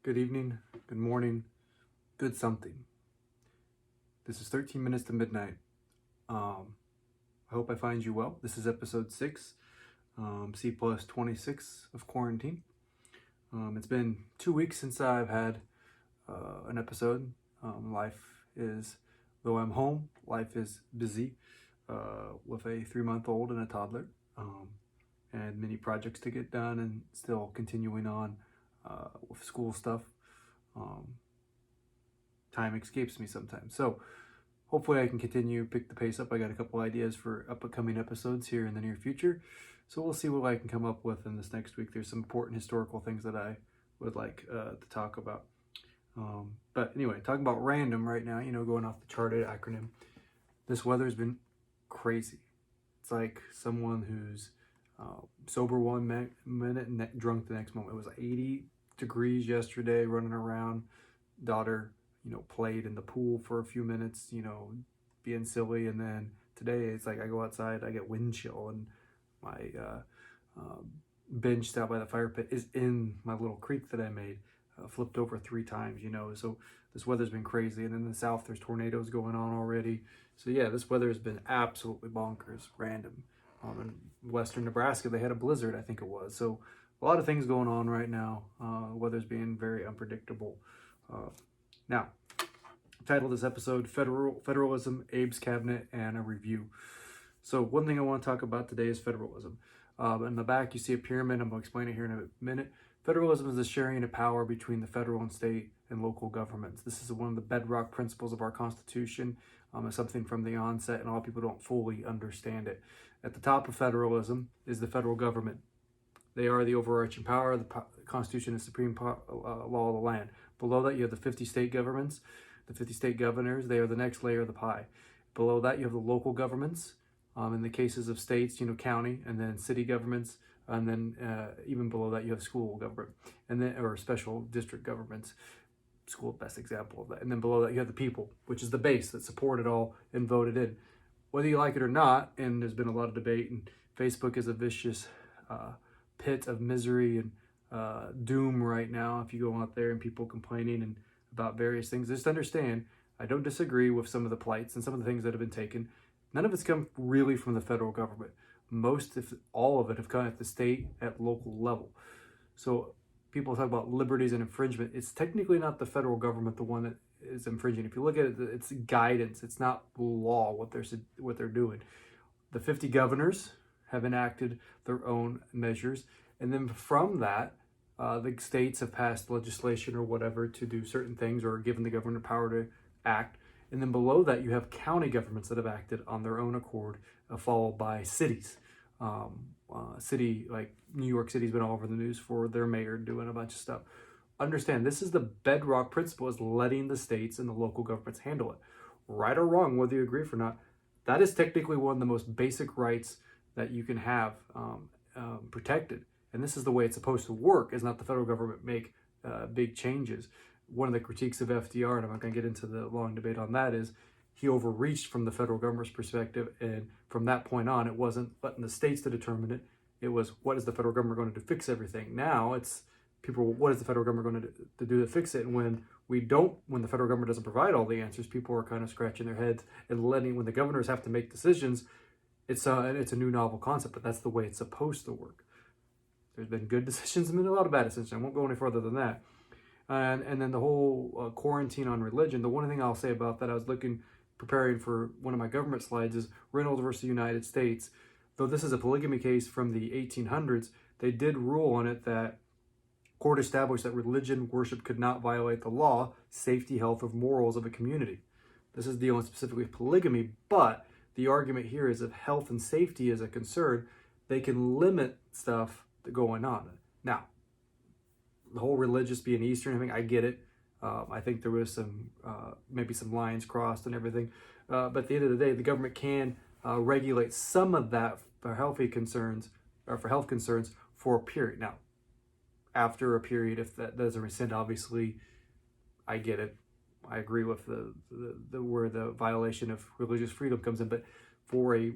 good evening, good morning, good something. This is 13 minutes to midnight. I hope I find you well. This is episode 6, C plus 26 of quarantine. It's been 2 weeks since I've had an episode. Though I'm home, life is busy with a 3-month-old and a toddler, and many projects to get done, and still continuing on with school stuff. Time escapes me sometimes. So hopefully I can continue, pick the pace up. I got a couple ideas for upcoming episodes here in the near future. So we'll see what I can come up with in this next week. There's some important historical things that I would like to talk about. But anyway, talking about random right now, going off the charted acronym. This weather's been crazy. It's like someone who's sober one minute and drunk the next moment. It was 80 degrees yesterday, running around. Daughter, played in the pool for a few minutes, being silly. And then today it's like I go outside, I get wind chill, and my bench out by the fire pit is in my little creek that I made, flipped over 3 times, So this weather's been crazy. And in the south, there's tornadoes going on already. So yeah, this weather has been absolutely bonkers, random. In western Nebraska, they had a blizzard, I think it was. So a lot of things going on right now. Weather's being very unpredictable. Now, title of this episode, Federalism, Abe's Cabinet, and a Review. So one thing I want to talk about today is federalism. In the back, you see a pyramid. I'm going to explain it here in a minute. Federalism is the sharing of power between the federal and state and local governments. This is one of the bedrock principles of our Constitution. It's something from the onset, and a lot of people don't fully understand it. At the top of federalism is the federal government. They are the overarching power. The Constitution is supreme law of the land. Below that, you have the 50 state governments, the 50 state governors. They are the next layer of the pie. Below that, you have the local governments. In the cases of states, county, and then city governments. And then even below that, you have school government, and then or special district governments. School, best example of that. And then below that, you have the people, which is the base that support it all and voted in. Whether you like it or not, and there's been a lot of debate, and Facebook is a vicious pit of misery and doom right now. If you go out there and people complaining and about various things, just understand, I don't disagree with some of the plights and some of the things that have been taken. None of it's come really from the federal government. Most, if all of it, have come at the state, at local level. So people talk about liberties and infringement. It's technically not the federal government the one that is infringing. If you look at it, it's guidance. It's not law what they're doing. The 50 governors have enacted their own measures, and then from that, the states have passed legislation or whatever to do certain things or given the governor power to act. And then below that, you have county governments that have acted on their own accord, followed by cities. City like New York City's been all over the news for their mayor doing a bunch of stuff. Understand, this is the bedrock principle, is letting the states and the local governments handle it. Right or wrong, whether you agree or not, that is technically one of the most basic rights that you can have protected. And this is the way it's supposed to work, is not the federal government make big changes. One of the critiques of FDR, and I'm not going to get into the long debate on that, is he overreached from the federal government's perspective. And from that point on, it wasn't letting the states to determine it. It was, what is the federal government going to do to fix everything? Now it's people, what is the federal government going to do to fix it? And when the federal government doesn't provide all the answers, people are kind of scratching their heads and when the governors have to make decisions, it's a new novel concept, but that's the way it's supposed to work. There's been good decisions and been a lot of bad decisions. I won't go any further than that. And then the whole quarantine on religion, the one thing I'll say about that, I was preparing for one of my government slides, is Reynolds versus the United States. Though this is a polygamy case from the 1800s, they did rule on it that court established that religion worship could not violate the law, safety, health, or morals of a community. This is dealing specifically with polygamy, but the argument here is if health and safety is a concern, they can limit stuff going on. Now, the whole religious being Eastern, I get it. I think there was maybe some lines crossed and everything. But at the end of the day, the government can regulate some of that for health concerns for a period. Now, after a period, if that doesn't rescind, obviously, I get it. I agree with the where the violation of religious freedom comes in. But for a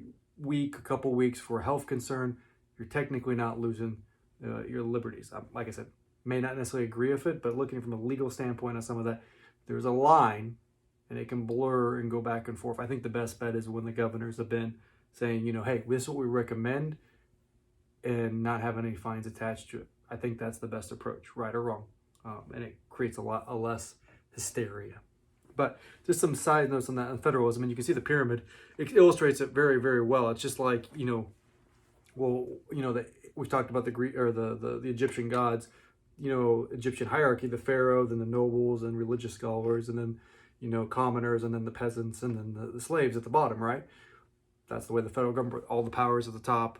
couple weeks, for a health concern, you're technically not losing your liberties. Like I said, may not necessarily agree with it, but looking from a legal standpoint on some of that, there's a line and it can blur and go back and forth. I think the best bet is when the governors have been saying, hey, this is what we recommend, and not have any fines attached to it. I think that's the best approach, right or wrong. And it creates a lot less hysteria. But just some side notes on that, on federalism, and you can see the pyramid. It illustrates it very, very well. It's just like, we've talked about the Greek or the Egyptian gods, Egyptian hierarchy, the pharaoh, then the nobles and religious scholars, and then, commoners, and then the peasants, and then the slaves at the bottom, right? That's the way the federal government, all the powers at the top.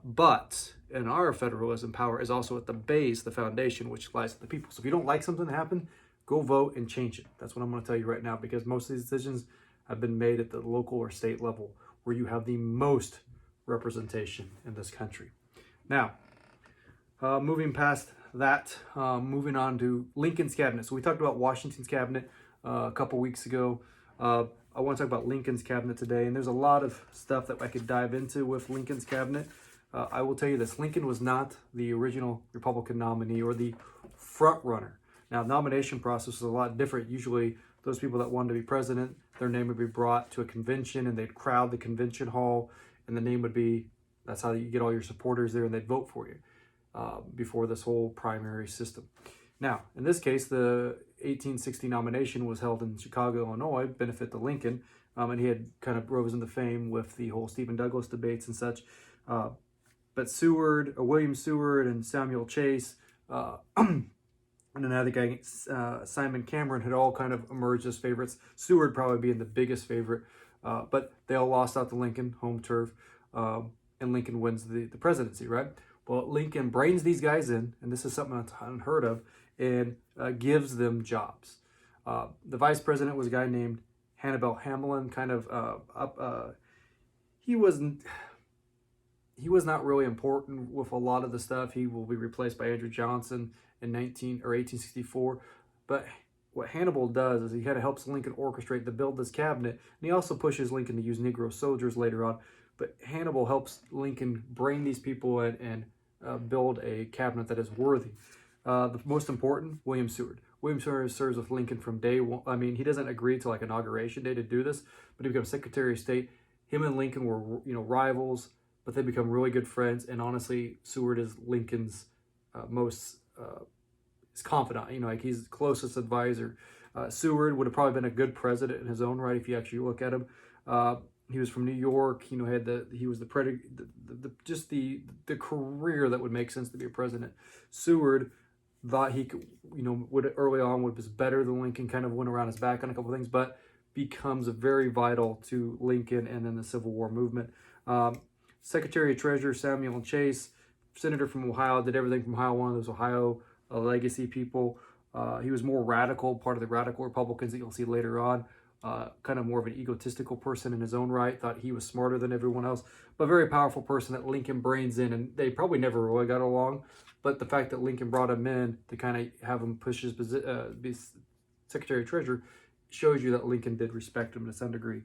But in our federalism, power is also at the base, the foundation, which lies at the people. So if you don't like something to happen, go vote and change it. That's what I'm going to tell you right now, because most of these decisions have been made at the local or state level, where you have the most representation in this country. Now, moving past that, moving on to Lincoln's cabinet. So we talked about Washington's cabinet a couple weeks ago. I want to talk about Lincoln's cabinet today, and there's a lot of stuff that I could dive into with Lincoln's cabinet. I will tell you this: Lincoln was not the original Republican nominee or the front runner. Now, nomination process is a lot different. Usually, those people that wanted to be president, their name would be brought to a convention, and they'd crowd the convention hall, and the name would be, that's how you get all your supporters there, and they'd vote for you before this whole primary system. Now, in this case, the 1860 nomination was held in Chicago, Illinois, benefit to Lincoln, and he had kind of rose into fame with the whole Stephen Douglas debates and such. But William Seward and Samuel Chase, and another guy, Simon Cameron, had all kind of emerged as favorites. Seward probably being the biggest favorite, but they all lost out to Lincoln, home turf, and Lincoln wins the presidency, right? Well, Lincoln brains these guys in, and this is something that's unheard of, and gives them jobs. The vice president was a guy named Hannibal Hamlin. He was not really important with a lot of the stuff. He will be replaced by Andrew Johnson in 1864. But what Hannibal does is he kind of helps Lincoln orchestrate to build this cabinet, and he also pushes Lincoln to use Negro soldiers later on. But Hannibal helps Lincoln brain these people and build a cabinet that is worthy. The most important, William Seward. William Seward serves with Lincoln from day one. I mean, he doesn't agree to like inauguration day to do this, but he becomes Secretary of State. Him and Lincoln were, rivals, but they become really good friends. And honestly, Seward is Lincoln's most his confidant. Like he's closest advisor. Seward would have probably been a good president in his own right if you actually look at him. He was from New York. He was the career that would make sense to be a president. Seward thought he could, would early on was better than Lincoln, kind of went around his back on a couple of things, but becomes very vital to Lincoln and then the Civil War movement. Secretary of Treasury Samuel Chase, senator from Ohio, did everything from Ohio, one of those Ohio legacy people. He was more radical, part of the radical Republicans that you'll see later on. Kind of more of an egotistical person in his own right, thought he was smarter than everyone else, but very powerful person that Lincoln brains in, and they probably never really got along. But the fact that Lincoln brought him in to kind of have him push his be Secretary of Treasury shows you that Lincoln did respect him to some degree.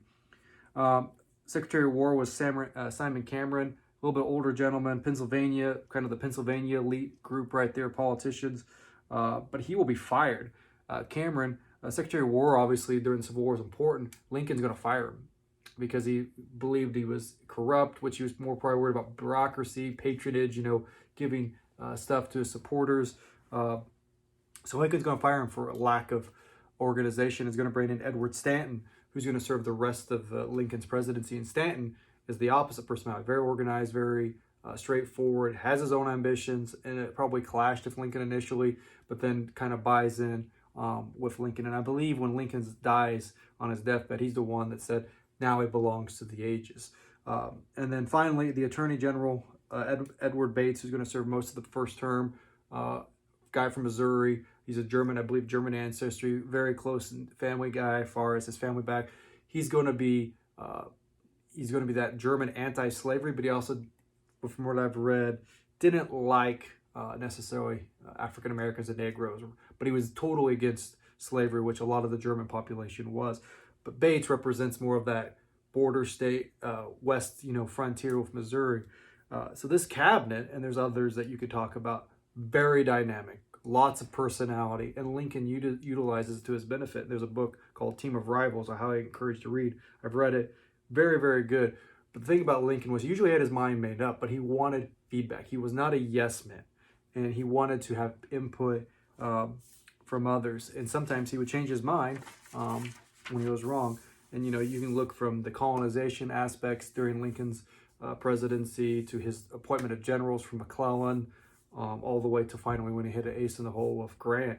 Secretary of War was Simon Cameron, a little bit older gentleman, Pennsylvania, kind of the Pennsylvania elite group right there, politicians. But he will be fired. Cameron, Secretary of War, obviously during the Civil War is important. Lincoln's going to fire him because he believed he was corrupt, which he was more probably worried about bureaucracy, patronage, giving stuff to his supporters. So Lincoln's going to fire him for a lack of organization. He's going to bring in Edward Stanton, who's going to serve the rest of Lincoln's presidency. And Stanton is the opposite personality, very organized, very straightforward, has his own ambitions, and it probably clashed with Lincoln initially, but then kind of buys in with Lincoln. And I believe when Lincoln dies on his deathbed, he's the one that said, now it belongs to the ages. And then finally, the Attorney General, Edward Bates, who's going to serve most of the first term, guy from Missouri. He's a German, I believe, German ancestry, very close family guy as far as his family back. He's going to be that German anti-slavery, but he also, from what I've read, didn't like necessarily African Americans and Negroes, but he was totally against slavery, which a lot of the German population was. But Bates represents more of that border state, west, frontier with Missouri. So this cabinet, and there's others that you could talk about, very dynamic. lots of personality, and Lincoln utilizes it to his benefit. There's a book called Team of Rivals I highly encourage to read. I've read it. Very, very good. But the thing about Lincoln was he usually had his mind made up, but he wanted feedback. He was not a yes man, and he wanted to have input from others. And sometimes he would change his mind when he was wrong. And, you know, you can look from the colonization aspects during Lincoln's presidency to his appointment of generals from McClellan, all the way to finally when he hit an ace in the hole with Grant.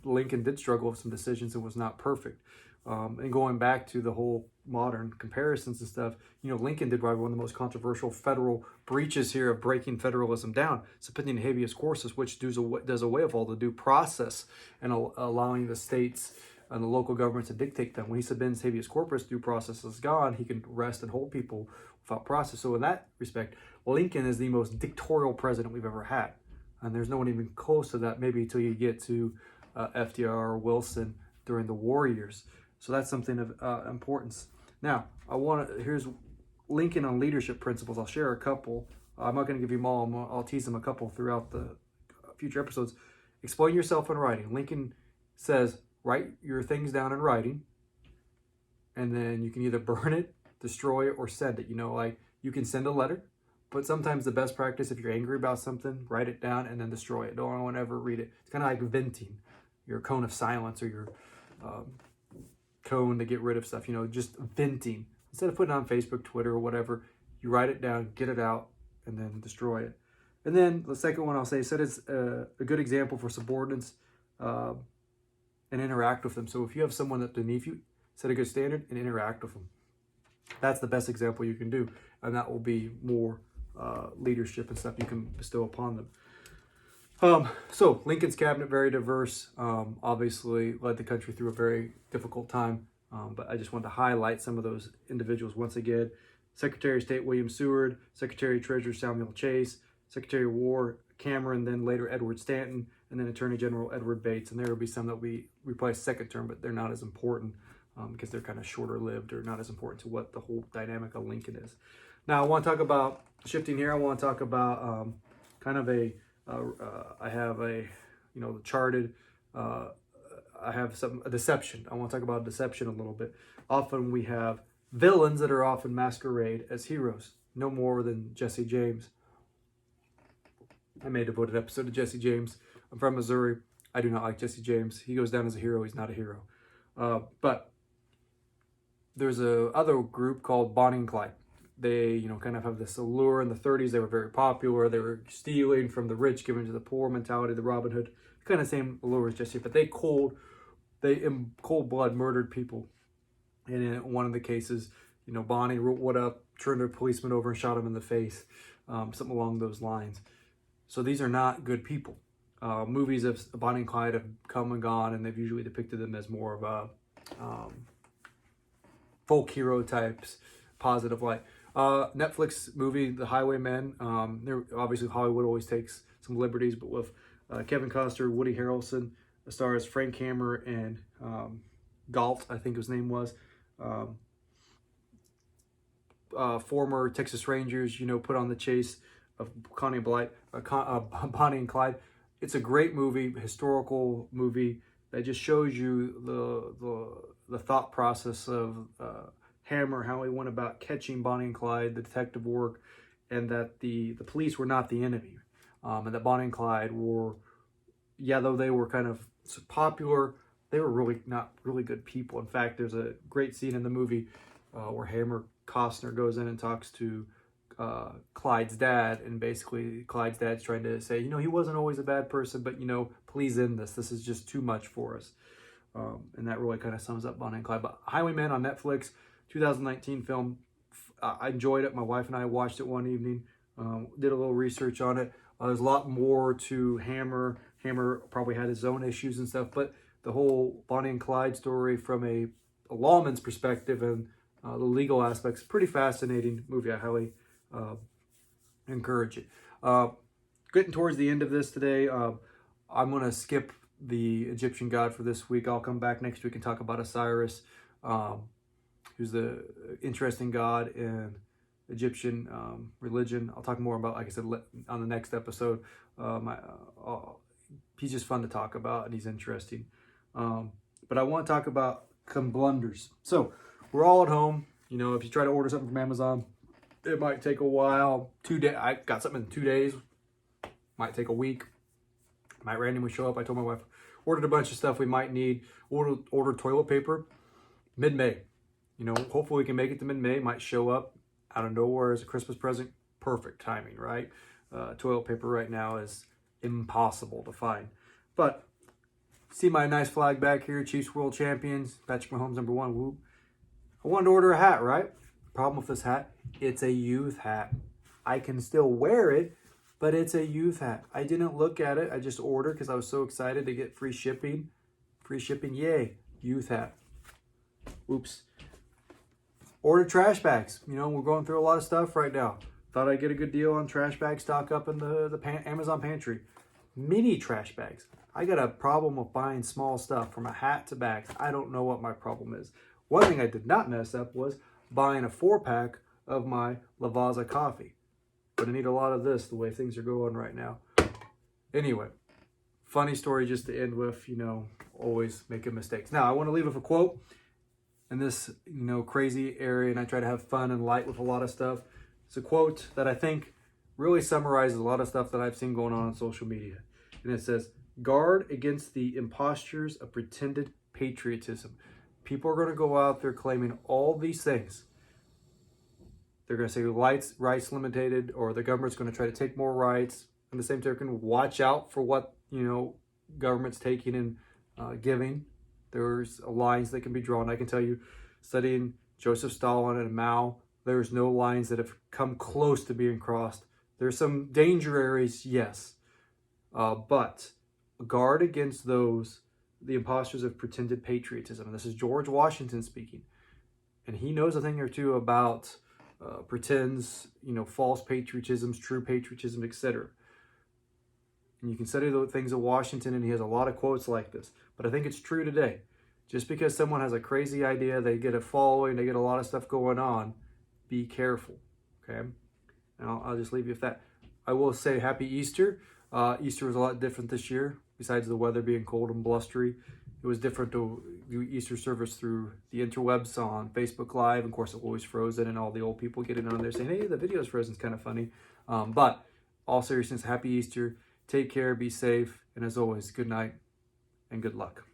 Lincoln did struggle with some decisions and was not perfect. And going back to the whole modern comparisons and stuff, you know, Lincoln did probably one of the most controversial federal breaches here of breaking federalism down, submitting habeas corpus, which does away with all the due process and allowing the states and the local governments to dictate them. When he submits habeas corpus, due process is gone. He can arrest and hold people without process. So in that respect, Lincoln is the most dictatorial president we've ever had. And there's no one even close to that, maybe until you get to FDR or Wilson during the war years. So that's something of importance. Now, here's Lincoln on leadership principles. I'll share a couple. I'm not going to give you them all. I'll tease them a couple throughout the future episodes. Explain yourself in writing. Lincoln says, write your things down in writing, and then you can either burn it, destroy it, or send it. You know, like you can send a letter, but sometimes the best practice, if you're angry about something, write it down and then destroy it. Don't anyone ever read it. It's kind of like venting, your cone of silence or your cone to get rid of stuff, you know, just venting. Instead of putting it on Facebook, Twitter, or whatever, you write it down, get it out, and then destroy it. And then the second one I'll say, set as a good example for subordinates and interact with them. So if you have someone that's beneath you, set a good standard and interact with them. That's the best example you can do, and that will be more leadership and stuff you can bestow upon them. So Lincoln's cabinet, very diverse, obviously led the country through a very difficult time, but I just wanted to highlight some of those individuals once again. Secretary of State William Seward, Secretary of Treasury Samuel Chase, Secretary of War Cameron, then later Edward Stanton, and then Attorney General Edward Bates. And there will be some that we replace second term, but they're not as important because they're kind of shorter lived or not as important to what the whole dynamic of Lincoln is. Now I want to talk about, shifting here, I want to talk about kind of I have a, you know, the charted, I have a deception. I want to talk about deception a little bit. Often we have villains that are often masquerade as heroes, no more than Jesse James. I made a devoted episode of Jesse James. I'm from Missouri. I do not like Jesse James. He goes down as a hero. He's not a hero. But there's a other group called Bonnie and Clyde. They, you know, kind of have this allure. In the 30s, they were very popular. They were stealing from the rich, giving to the poor mentality, the Robin Hood. Kind of same allure as Jesse, but they in cold blood murdered people. And in one of the cases, you know, Bonnie wrote what up, turned a policeman over and shot him in the face, something along those lines. So these are not good people. Movies of Bonnie and Clyde have come and gone, and they've usually depicted them as more of a folk hero types, positive light. Netflix movie, The Highwaymen. Obviously, Hollywood always takes some liberties, but with Kevin Costner, Woody Harrelson, stars Frank Hammer and Galt, I think his name was. Former Texas Rangers, you know, put on the chase of Bonnie and Clyde. It's a great movie, historical movie that just shows you the thought process of Hammer, how he went about catching Bonnie and Clyde, the detective work, and that the police were not the enemy, and that Bonnie and Clyde were, yeah, though they were kind of popular, they were really not really good people. In fact, there's a great scene in the movie where Hammer Costner goes in and talks to Clyde's dad, and basically Clyde's dad's trying to say, you know, he wasn't always a bad person, but, you know, please end this. This is just too much for us. And that really kind of sums up Bonnie and Clyde. But Highwaymen on Netflix, 2019 film. I enjoyed it. My wife and I watched it one evening, did a little research on it. There's a lot more to Hammer. Hammer probably had his own issues and stuff, but the whole Bonnie and Clyde story from a lawman's perspective and the legal aspects, pretty fascinating movie. I highly encourage it. Getting towards the end of this today, I'm going to skip the Egyptian god for this week. I'll come back next week and talk about Osiris, who's the interesting god in Egyptian religion. I'll talk more about, like I said, on the next episode. he's just fun to talk about and he's interesting. But I want to talk about some blunders. So we're all at home. You know, if you try to order something from Amazon, it might take a while. 2 days. I got something in 2 days. Might take a week. Might randomly show up. I told my wife, ordered a bunch of stuff we might need. Ordered toilet paper mid-May. You know, hopefully we can make it to mid-May. Might show up out of nowhere as a Christmas present. Perfect timing, right? Toilet paper right now is impossible to find. But see my nice flag back here, Chiefs World Champions, Patrick Mahomes #1. Whoop. I wanted to order a hat, right? Problem with this hat, it's a youth hat. I can still wear it, but it's a youth hat. I didn't look at it. I just ordered because I was so excited to get free shipping. Free shipping, yay. Youth hat. Oops. Order trash bags. You know, we're going through a lot of stuff right now. Thought I'd get a good deal on trash bag stock up in the Amazon pantry. Mini trash bags. I got a problem with buying small stuff from a hat to bags. I don't know what my problem is. One thing I did not mess up was buying a 4-pack of my Lavazza coffee. But I need a lot of this the way things are going right now. Anyway, funny story just to end with, you know, always making mistakes. Now, I want to leave with a quote in this, you know, crazy area, and I try to have fun and light with a lot of stuff. It's a quote that I think really summarizes a lot of stuff that I've seen going on social media. And it says, guard against the impostures of pretended patriotism. People are going to go out there claiming all these things. They're going to say rights limited, or the government's going to try to take more rights. And the same token, watch out for what, you know, government's taking and giving. There's lines that can be drawn. I can tell you, studying Joseph Stalin and Mao, there's no lines that have come close to being crossed. There's some danger areas, yes. But guard against those, the imposters of pretended patriotism. And this is George Washington speaking. And he knows a thing or two about pretends, you know, false patriotisms, true patriotism, etc. And you can study the things of Washington, and he has a lot of quotes like this. But I think it's true today. Just because someone has a crazy idea, they get a following, they get a lot of stuff going on, be careful, okay? And I'll just leave you with that. I will say Happy Easter. Easter was a lot different this year. Besides the weather being cold and blustery, it was different to do Easter service through the interwebs on Facebook Live. Of course, it was always frozen, and all the old people getting on there saying, hey, the video's frozen. It's kind of funny. But all seriousness, Happy Easter. Take care, be safe, and as always, good night and good luck.